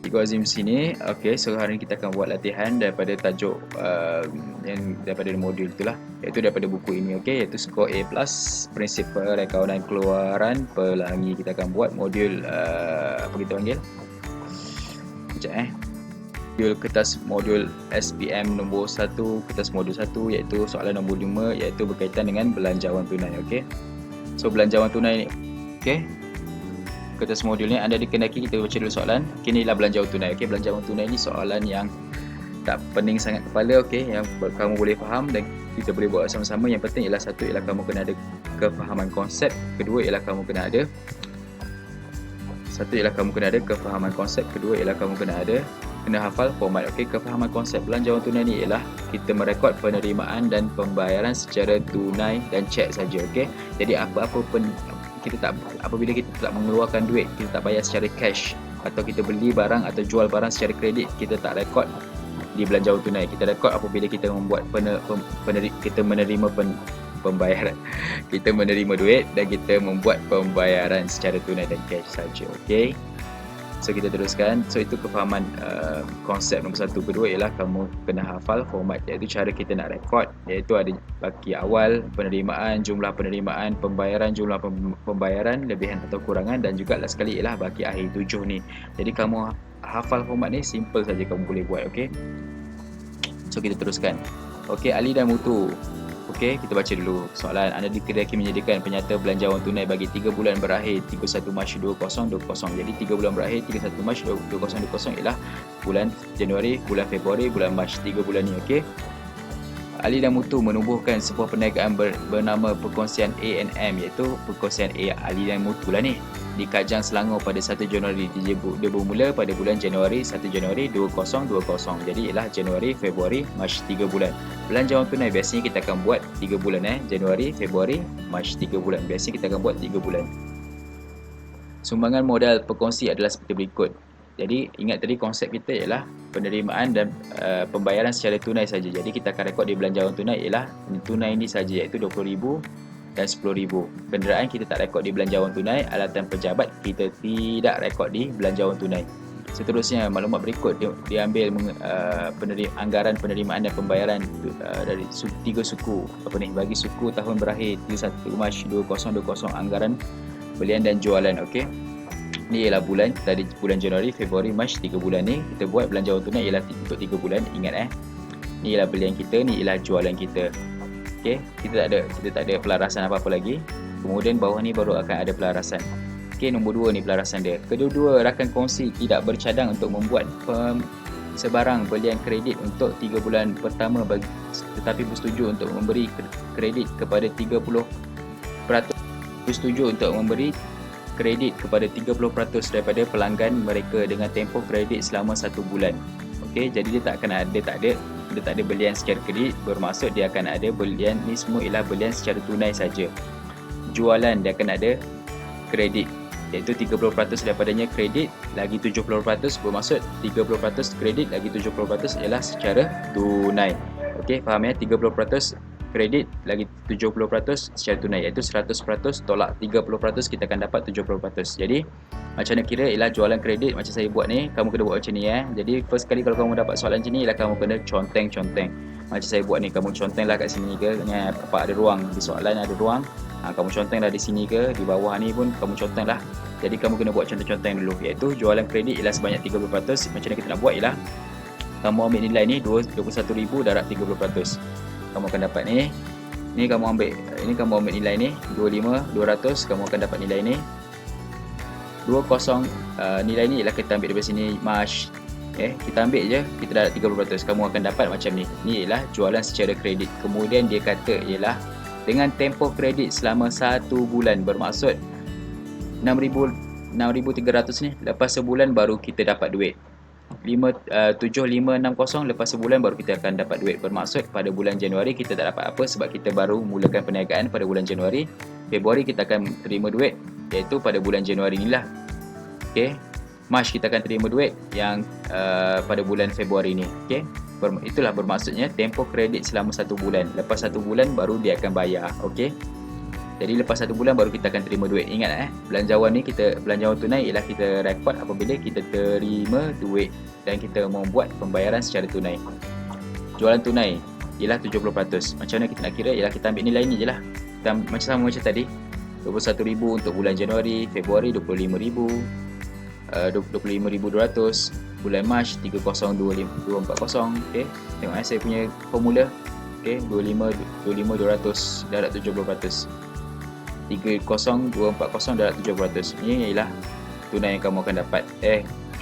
Cikgu Azim sini. Okey, so hari ini kita akan buat latihan daripada tajuk yang daripada modul itulah, iaitu daripada buku ini, okey, iaitu skor A+, prinsip perakaunan keluaran pelangi. Kita akan buat modul apa kita panggil? Sekejap modul SPM nombor 1, kertas modul 1, iaitu soalan nombor 5, iaitu berkaitan dengan belanjawan tunai. Okey. So belanjawan tunai ni, okey. Kertas modul ni anda dikendaki kita baca dulu soalan. Okay, inilah belanjawan tunai. Okey, belanjawan tunai ni soalan yang tak pening sangat kepala, okey, yang kamu boleh faham dan kita boleh buat sama-sama. Yang penting ialah satu ialah kamu kena ada kefahaman konsep, kedua ialah kamu kena ada kefahaman konsep, kedua ialah kamu kena hafal format. Okey, kefahaman konsep belanjawan tunai ni ialah kita merekod penerimaan dan pembayaran secara tunai dan cek saja. Okey, jadi apabila kita tak mengeluarkan duit, kita tak bayar secara cash, atau kita beli barang atau jual barang secara kredit, kita tak rekod di belanjawan tunai. Kita rekod apabila kita membuat kita menerima pembayaran. Kita menerima duit dan kita membuat pembayaran secara tunai dan cash saja. Okey. So kita teruskan. So itu kefahaman konsep nombor 1. Kedua ialah kamu kena hafal format, iaitu cara kita nak rekod, iaitu ada baki awal, penerimaan, jumlah penerimaan, pembayaran, jumlah pembayaran, lebihan atau kurangan, dan juga last sekali ialah baki akhir 7 ni. Jadi kamu hafal format ni, simple saja kamu boleh buat. Okey. So kita teruskan. Okey, ahli dan mutu. Okey, kita baca dulu soalan. Anda dikendaki menyediakan penyata belanjawan tunai bagi 3 bulan berakhir 31 Mac 2020. Jadi 3 bulan berakhir 31 Mac 2020 ialah bulan Januari, bulan Februari, bulan Mac, 3 bulan ni. Okey. Ahli dan mutu menubuhkan sebuah perniagaan bernama Perkongsian A&M, iaitu Perkongsian A, ahli dan mutu lah ni, di Kajang Selangor pada 1 Januari. Dia bermula pada bulan Januari, 1 Januari 2020. Jadi ialah Januari, Februari, Mac, 3 bulan. Belanjawan tunai biasanya kita akan buat 3 bulan, Januari, Februari, Mac, 3 bulan. Biasanya kita akan buat 3 bulan. Sumbangan modal perkongsi adalah seperti berikut. Jadi ingat tadi konsep kita ialah penerimaan dan pembayaran secara tunai saja. Jadi kita akan rekod di belanjawan tunai ialah tunai ini saja, iaitu 20,000 dan 10,000. Kenderaan kita tak rekod di belanjawan tunai, alatan pejabat kita tidak rekod di belanjawan tunai. Seterusnya, maklumat berikut diambil anggaran penerimaan dan pembayaran dari 3 suku. Bagi suku tahun berakhir 31 Mac 2020, anggaran belian dan jualan. Okey. Ni ialah bulan, tadi bulan Januari, Februari, Mac, 3 bulan ni kita buat belanjawan tunai ialah untuk 3 bulan. Ingat ni ialah belian kita, ni ialah jualan kita. Okey, kita tak ada pelarasan apa-apa lagi. Kemudian bawah ni baru akan ada pelarasan. Okey, nombor 2 ni pelarasan dia. Kedua-dua rakan kongsi tidak bercadang untuk membuat sebarang belian kredit untuk 3 bulan pertama tetapi bersetuju untuk memberi kredit kepada 30% daripada pelanggan mereka dengan tempoh kredit selama 1 bulan. Okey, jadi dia tak ada belian secara kredit, bermaksud dia akan ada belian ni semua ialah belian secara tunai saja. Jualan dia akan ada kredit, iaitu 30% daripadanya kredit lagi 70%, bermaksud 30% kredit lagi 70% ialah secara tunai. Okey, faham 30% kredit lagi 70% secara tunai, iaitu 100% tolak 30%, kita akan dapat 70%. Jadi macam mana kira ialah jualan kredit macam saya buat ni, kamu kena buat macam ni. Jadi first kali kalau kamu dapat soalan macam ni ialah kamu kena conteng-conteng. Macam saya buat ni, kamu contenglah kat sini ke, apa ada ruang di soalan, ada ruang. Kamu contenglah di sini ke, di bawah ni pun kamu contenglah. Jadi kamu kena buat conteng-conteng dulu, iaitu jualan kredit ialah sebanyak 30%. Macam mana kita nak buat ialah kamu ambil nilai ni 21,000 darab 30%. Kamu akan dapat ni kamu ambil nilai ni 25,200, kamu akan dapat nilai ni 20. Nilai ni ialah kita ambil dari sini Mac. Kita ambil je, kita dah 30%, kamu akan dapat macam ni. Ni ialah jualan secara kredit. Kemudian dia kata ialah dengan tempoh kredit selama 1 bulan, bermaksud 6,300 ni lepas sebulan baru kita dapat duit. 7560 lepas sebulan baru kita akan dapat duit. Bermaksud pada bulan Januari kita tak dapat apa sebab kita baru mulakan perniagaan pada bulan Januari. Februari kita akan terima duit, iaitu pada bulan Januari inilah. Okey, Mac kita akan terima duit yang pada bulan Februari ni. Okey, itulah bermaksudnya tempoh kredit selama 1 bulan. Lepas 1 bulan baru dia akan bayar. Okey, Jadi lepas 1 bulan baru kita akan terima duit. Ingat belanjawan ni belanjawan tunai ialah kita rekod apabila kita terima duit dan kita membuat pembayaran secara tunai. Jualan tunai ialah 70%. Macam mana kita nak kira? Ialah kita ambil nilai ni je lah. Kita sama macam tadi. 21,000 untuk bulan Januari, Februari 25,000, 25,200, bulan Mac 30,240. Okey. Tengok saya punya formula. Okey, 25,200 darab 70%. 30,240 darab 70%. Ini ialah tunai yang kamu akan dapat.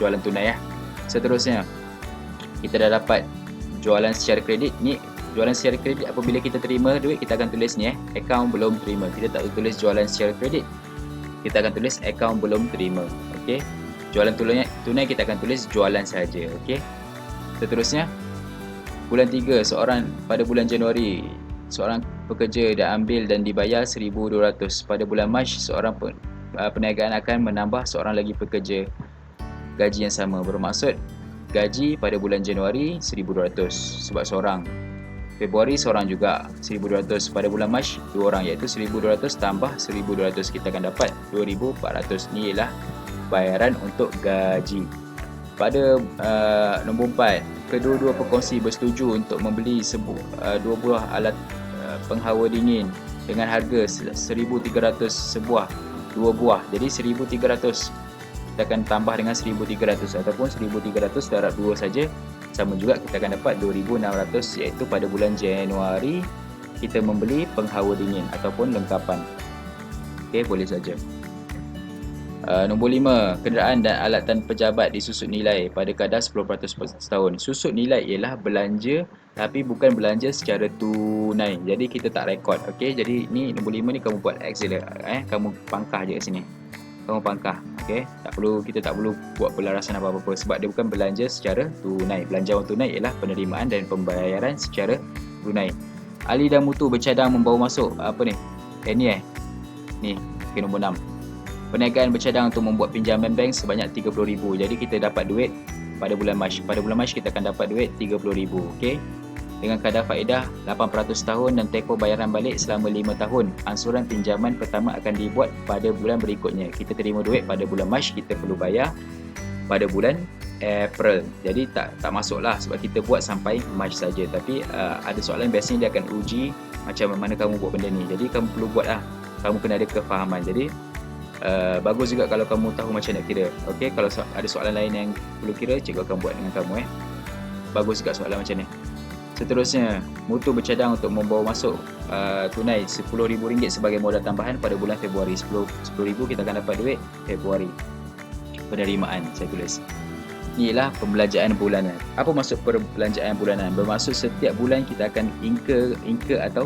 Jualan tunai ya. Seterusnya, kita dah dapat jualan secara kredit. Ni jualan secara kredit apabila kita terima duit, kita akan tulis ni akaun belum terima. Kita tak tulis jualan secara kredit. Kita akan tulis akaun belum terima. Okey. Jualan tunai kita akan tulis jualan saja. Okey. Seterusnya, bulan 3 pada bulan Januari seorang pekerja dah ambil dan dibayar 1,200. Pada bulan Mac seorang perniagaan akan menambah seorang lagi pekerja gaji yang sama. Bermaksud gaji pada bulan Januari 1,200 sebab seorang. Februari seorang juga 1,200. Pada bulan Mac 2 orang, iaitu 1,200 tambah 1,200 kita akan dapat 2,400. Ni ialah bayaran untuk gaji. Pada nombor 4, kedua-dua pekongsi bersetuju untuk membeli 2 buah alat penghawa dingin dengan harga 1,300 sebuah, 2 buah. Jadi 1,300 kita akan tambah dengan 1,300 ataupun 1,300 darab 2 saja. Sama juga kita akan dapat 2,600, iaitu pada bulan Januari kita membeli penghawa dingin ataupun lengkapan. Okey, boleh saja. Nombor 5, kenderaan dan alatan pejabat disusut nilai pada kadar 10% per setahun. Susut nilai ialah belanja tapi bukan belanja secara tunai. Jadi kita tak rekod. Okey, jadi ni nombor 5 ni kamu buat X je. Kamu pangkah je kat sini. Kamu pangkah. Okey, kita tak perlu buat pelarasan apa-apa sebab dia bukan belanja secara tunai. Belanjawan tunai ialah penerimaan dan pembayaran secara tunai. Ahli dan mutu bercadang membawa masuk apa ni? Ni, okay, nombor 6. Perniagaan bercadang untuk membuat pinjaman bank sebanyak 30,000. Jadi kita dapat duit pada bulan Mac. Pada bulan Mac kita akan dapat duit 30,000. Okey. Dengan kadar faedah 8% tahun dan tempoh bayaran balik selama 5 tahun. Ansuran pinjaman pertama akan dibuat pada bulan berikutnya. Kita terima duit pada bulan Mac, kita perlu bayar pada bulan April. Jadi tak masuklah sebab kita buat sampai Mac saja. Tapi ada soalan biasanya dia akan uji macam mana kamu buat benda ni. Jadi kamu perlu buatlah. Kamu kena ada kefahaman. Jadi bagus juga kalau kamu tahu macam nak kira. Okey, kalau ada soalan lain yang perlu kira, cikgu akan buat dengan kamu Bagus juga soalan macam ni. Seterusnya, mutu bercadang untuk membawa masuk tunai RM10,000 sebagai modal tambahan pada bulan Februari. 10,000 kita akan dapat duit Februari. Penerimaan saya tulis. Inilah pembelanjaan bulanan. Apa maksud perbelanjaan bulanan? Bermaksud setiap bulan kita akan incur atau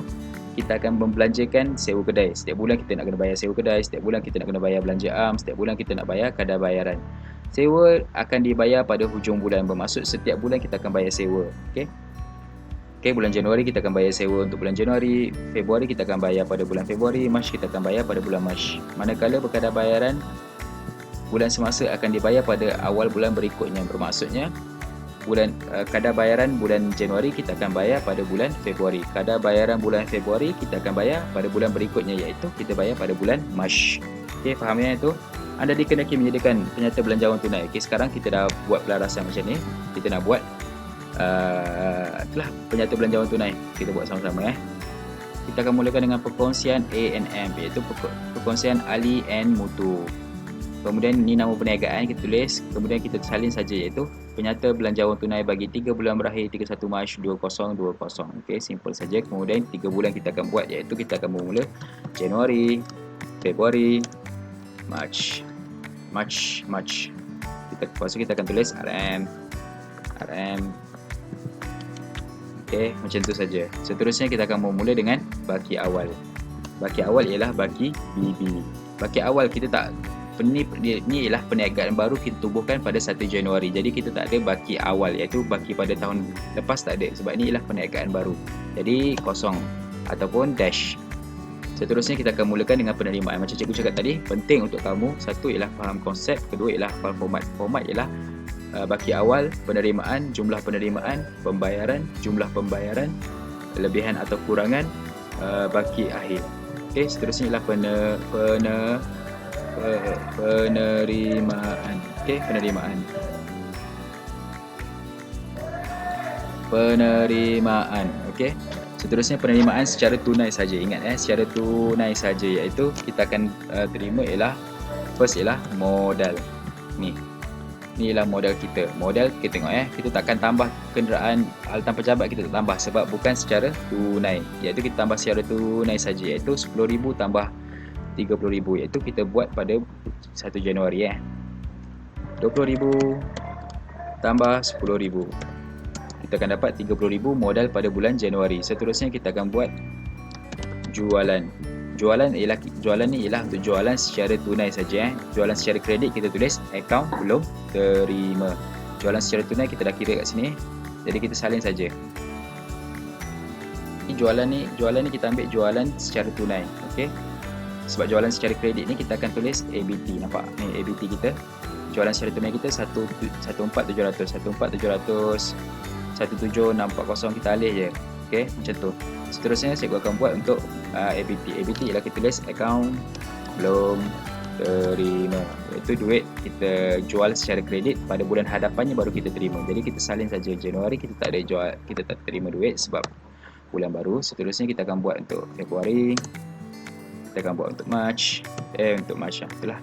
kita akan membelanjakan sewa kedai. Setiap bulan kita nak kena bayar sewa kedai, setiap bulan kita nak kena bayar belanja am, setiap bulan kita nak bayar kadar bayaran. Sewa akan dibayar pada hujung bulan. Bermaksud setiap bulan kita akan bayar sewa. Okey, bulan Januari kita akan bayar sewa untuk bulan Januari, Februari kita akan bayar pada bulan Februari, Mac kita akan bayar pada bulan Mac. Manakala berkadar bayaran bulan semasa akan dibayar pada awal bulan berikutnya. Bermaksudnya kadar bayaran bulan Januari kita akan bayar pada bulan Februari. Kadar bayaran bulan Februari kita akan bayar pada bulan berikutnya, iaitu kita bayar pada bulan Mac. Okey, faham ya itu? Anda dikenaki menyediakan penyata belanjawan tunai. Okey, sekarang kita dah buat pelarasan macam ni. Kita nak buat itulah penyata belanjawan tunai. Kita buat sama-sama Kita akan mulakan dengan perkongsian A&M, iaitu perkongsian ahli and mutu. Kemudian ni nama perniagaan kita tulis, kemudian kita salin saja, iaitu penyata belanjawan tunai bagi 3 bulan berakhir 31 Mac 2020. Okey, simple saja. Kemudian 3 bulan kita akan buat, iaitu kita akan bermula Januari, Februari, Mac. Lepas tu kita akan tulis RM. Okey, macam tu saja. Seterusnya kita akan bermula dengan baki awal. Baki awal ialah baki BB. Baki awal kita tak ni ialah perniagaan baru kita tubuhkan pada 1 Januari. Jadi kita tak ada baki awal, iaitu baki pada tahun lepas tak ada, sebab ni ialah perniagaan baru. Jadi kosong ataupun dash. Seterusnya kita akan mulakan dengan penerimaan. Macam cikgu cakap tadi, penting untuk kamu, satu ialah faham konsep, kedua ialah faham format. Format ialah baki awal, penerimaan, jumlah penerimaan, pembayaran, jumlah pembayaran, lebihan atau kurangan, baki akhir. Okey, seterusnya ialah penerimaan. Okey, penerimaan. Okey. Seterusnya penerimaan secara tunai saja. Ingat secara tunai saja, iaitu kita akan terima ialah first ialah modal. Ni ialah modal kita. Modal kita tengok kita takkan tambah kenderaan alatan pejabat, kita tak tambah sebab bukan secara tunai. Iaitu kita tambah secara tunai saja, iaitu 10,000 tambah 30,000, iaitu kita buat pada 1 Januari 20,000 tambah 10,000. Kita akan dapat 30,000 modal pada bulan Januari. Seterusnya kita akan buat jualan. Jualan ni ialah untuk jualan secara tunai saja. Jualan secara kredit kita tulis akaun belum terima. Jualan secara tunai kita dah kira kat sini. Jadi kita salin saja. Jualan ni kita ambil jualan secara tunai. Okey. Sebab jualan secara kredit ni kita akan tulis ABT. Nampak? Ni ABT kita. Jualan secara tunai kita 14,700. 14,700 17640 kita alih je. Okey, macam tu. Seterusnya saya akan buat untuk ABT. ABT ialah kita tulis akaun belum terima. Iaitu duit kita jual secara kredit pada bulan hadapannya baru kita terima. Jadi kita salin saja. Januari kita tak ada jual, kita tak terima duit sebab bulan baru. Seterusnya kita akan buat untuk Februari. Kita akan buat untuk Mac. Untuk Mac lah. Itulah.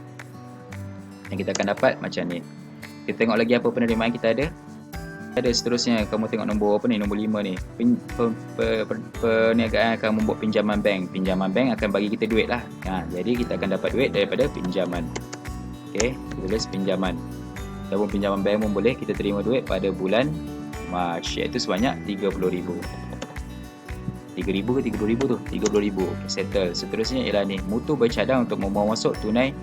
Yang kita akan dapat macam ni. Kita tengok lagi apa penerimaan kita ada. Ada seterusnya, kamu tengok nombor apa ni, nombor 5 ni. Perniagaan akan membuat pinjaman bank. Pinjaman bank akan bagi kita duit lah. Jadi kita akan dapat duit daripada pinjaman. Okey, kita tulis pinjaman. Ataupun pinjaman bank pun boleh, kita terima duit pada bulan Mac, iaitu sebanyak 30,000. 3,000 ke 30,000 tu? 30,000. Settle. Seterusnya ialah ni, mutu bercadang untuk membawa masuk tunai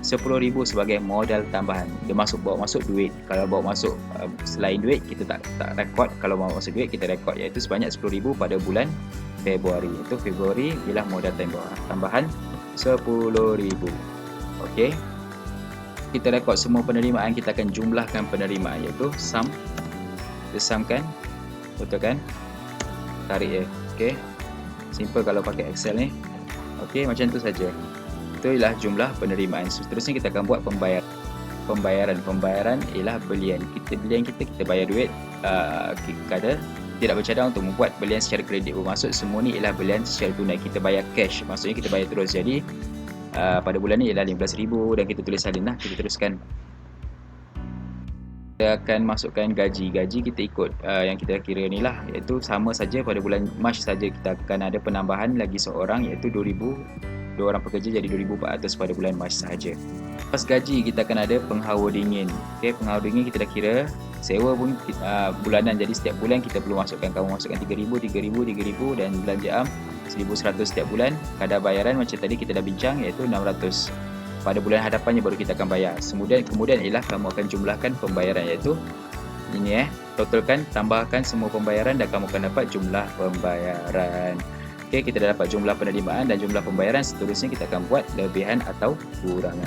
10,000 sebagai modal tambahan. Dia bawa masuk duit. Kalau bawa masuk selain duit, kita tak rekod. Kalau bawa masuk duit, kita rekod, iaitu sebanyak 10,000 pada bulan Februari. Itu Februari ialah modal tambahan 10,000. Okey. Kita rekod semua penerimaan, kita akan jumlahkan penerimaan, iaitu sum. Kita sumkan. Betul kan? Tarik je. Okey. Simple kalau pakai Excel ni. Okey, macam tu saja. Itu ialah jumlah penerimaan. Seterusnya kita akan buat pembayaran ialah belian. Kita bayar duit kadar tidak bercadang untuk membuat belian secara kredit. Bermaksud semua ni ialah belian secara tunai. Kita bayar cash, maksudnya kita bayar terus. Jadi pada bulan ni ialah 15,000 dan kita tulis salin lah. Kita teruskan. Kita akan masukkan gaji. Gaji kita ikut yang kita kira ni lah, iaitu sama saja pada bulan Mac saja kita akan ada penambahan lagi seorang, iaitu 2,000. 2 orang pekerja jadi 2,400 pada bulan Mac sahaja. Lepas gaji kita akan ada penghawa dingin. Okey, penghawa dingin kita dah kira. Sewa pun bulanan, jadi setiap bulan kita perlu masukkan. Kamu masukkan 3,000, 3,000, 3,000 dan belanja am 1,100 setiap bulan. Kadar bayaran macam tadi kita dah bincang, iaitu 600. Pada bulan hadapannya baru kita akan bayar. Kemudian ialah kamu akan jumlahkan pembayaran, iaitu ini totalkan, tambahkan semua pembayaran dan kamu akan dapat jumlah pembayaran. Okey, kita dah dapat jumlah penerimaan dan jumlah pembayaran. Seterusnya kita akan buat lebihan atau kurangan.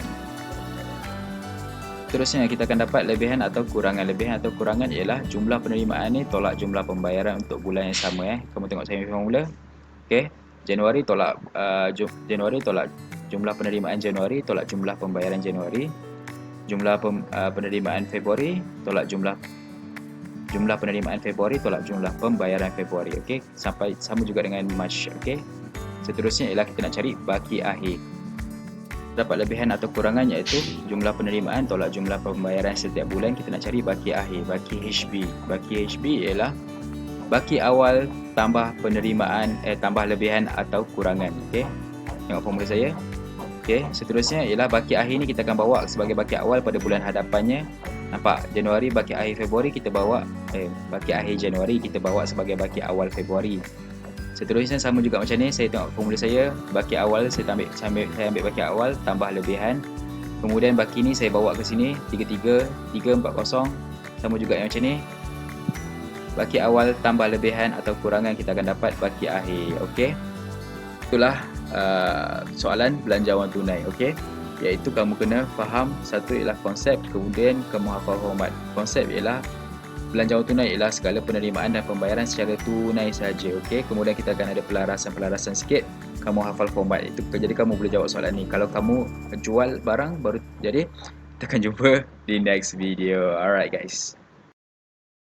Seterusnya kita akan dapat lebihan atau kurangan. Lebihan atau kurangan ialah jumlah penerimaan ni tolak jumlah pembayaran untuk bulan yang sama. Kamu tengok saya formula. Okey, Januari tolak jumlah penerimaan Januari tolak jumlah pembayaran Januari. Jumlah penerimaan Februari tolak jumlah penerimaan Februari tolak jumlah pembayaran Februari. Okey, sampai sama juga dengan Mac. Okey. Seterusnya ialah kita nak cari baki akhir. Dapat lebihan atau kurangan, iaitu jumlah penerimaan tolak jumlah pembayaran setiap bulan. Kita nak cari baki akhir, baki HB. Baki HB ialah baki awal tambah penerimaan tambah lebihan atau kurangan. Okey. Tengok formula saya. Okey, seterusnya ialah baki akhir ni kita akan bawa sebagai baki awal pada bulan hadapannya. Nampak? Januari baki akhir Februari kita bawa baki akhir Januari kita bawa sebagai baki awal Februari. Seterusnya sama juga macam ni. Saya tengok formula saya, baki awal saya ambil baki awal tambah lebihan. Kemudian baki ni saya bawa ke sini 33 340. Sama juga yang macam ni. Baki awal tambah lebihan atau kurangan, kita akan dapat baki akhir. Okey. Itulah soalan belanjawan tunai. Okey. Iaitu kamu kena faham, satu ialah konsep, kemudian kamu hafal format. Konsep ialah belanjawan tunai ialah segala penerimaan dan pembayaran secara tunai saja. Okey, kemudian kita akan ada pelarasan sikit. kamu hafal format itu, jadi kamu boleh jawab soalan ni. Kalau kamu jual barang baru, jadi kita akan jumpa di next video. Alright guys.